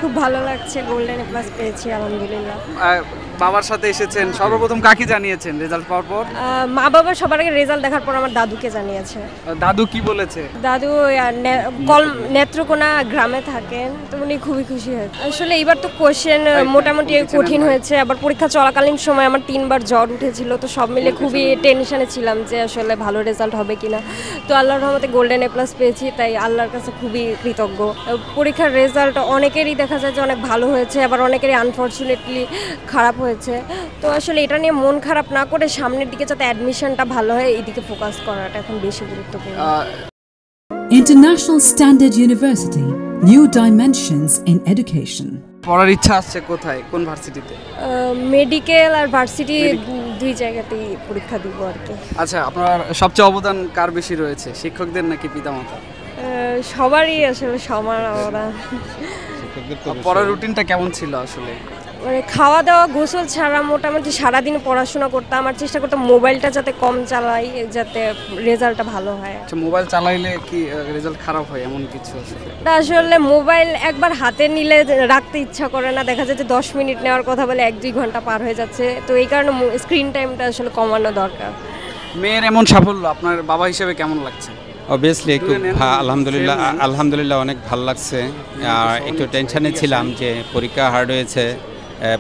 খুব ভালো লাগছে, গোল্ডেন এ প্লাস পেয়েছি আলহামদুলিল্লাহ। বাবার সাথে এসেছেন, সর্বপ্রথম কাকে জানিয়েছেন রেজাল্ট পাওয়ার পর? মা বাবা সবার আগে রেজাল্ট দেখার পর আমার দাদুকে জানিয়েছে। দাদু কি বলেছে? দাদু নেত্রকোনা গ্রামে থাকেন, তো উনি খুবই খুশি হয়েছে। আসলে এবার তো কোশ্চেন মোটামুটি কঠিন হয়েছে, আবার পরীক্ষা চলাকালীন সময় আমার 3বার জ্বর উঠেছিল, তো সব মিলে খুবই টেনশনে ছিলাম যে আসলে ভালো রেজাল্ট হবে কিনা। তো আল্লাহর রহমতে গোল্ডেন এ প্লাস পেয়েছি, তাই আল্লাহর কাছে খুবই কৃতজ্ঞ। পরীক্ষার রেজাল্ট অনেকেরই দেখা যায় যে অনেক ভালো হয়েছে, আবার অনেকেরই আনফর্চুনেটলি খারাপ হয়েছে। তো আসলে এটা নিয়ে মন খারাপ না করে সামনের দিকে যাতে অ্যাডমিশনটা ভালো হয় এইদিকে ফোকাস করাটা এখন বেশি গুরুত্বপূর্ণ। International Standard University, New Dimensions in Education. পড়ার ইচ্ছা আছে কোথায়, কোন ভার্সিটিতে? মেডিকেল আর ভার্সিটি দুই জায়গাতেই পরীক্ষা দিব আর কি। আচ্ছা, আপনার সবচেয়ে অবদান কার বেশি রয়েছে, শিক্ষকদের নাকি পিতামাতা? সবারই আসলে সমান অবদান। পড়ার রুটিনটা কেমন ছিল আসলে? মানে খাওয়া দাওয়া গোসল ছাড়া মোটামুটি সারাদিন পড়াশোনা করতাম, আর চেষ্টা করতাম মোবাইলটা যাতে কম চালাই, যাতে রেজাল্টটা ভালো হয়। আচ্ছা, মোবাইল চালাইলে কি রেজাল্ট খারাপ হয় এমন কিছু আসলে? আসলে মোবাইল একবার হাতে নিলে রাখতে ইচ্ছা করে না, দেখা যাচ্ছে 10 মিনিট নেওয়ার কথা বলে 1-2 ঘন্টা পার হয়ে যাচ্ছে, তো এই কারণে স্ক্রিন টাইমটা আসলে কমানো দরকার। মেয়ের এমন সাফল্য আপনার বাবা হিসেবে কেমন লাগছে? অবভিয়াসলি একটু আলহামদুলিল্লাহ অনেক ভালো লাগছে। আর একটু টেনশনে ছিলাম যে পরীক্ষা হার্ড হয়েছে,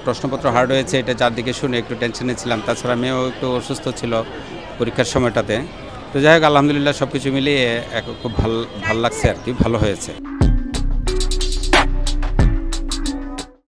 প্রশ্নপত্র হার্ড হয়েছে, এটা চারদিকে শুনে একটু টেনশনে ছিলাম। তাছাড়া মেয়েও একটু অসুস্থ ছিল পরীক্ষার সময়টাতে। তো যাই হোক, আলহামদুলিল্লাহ সব কিছু মিলিয়ে খুব ভালো লাগছে আর কি, ভালো হয়েছে।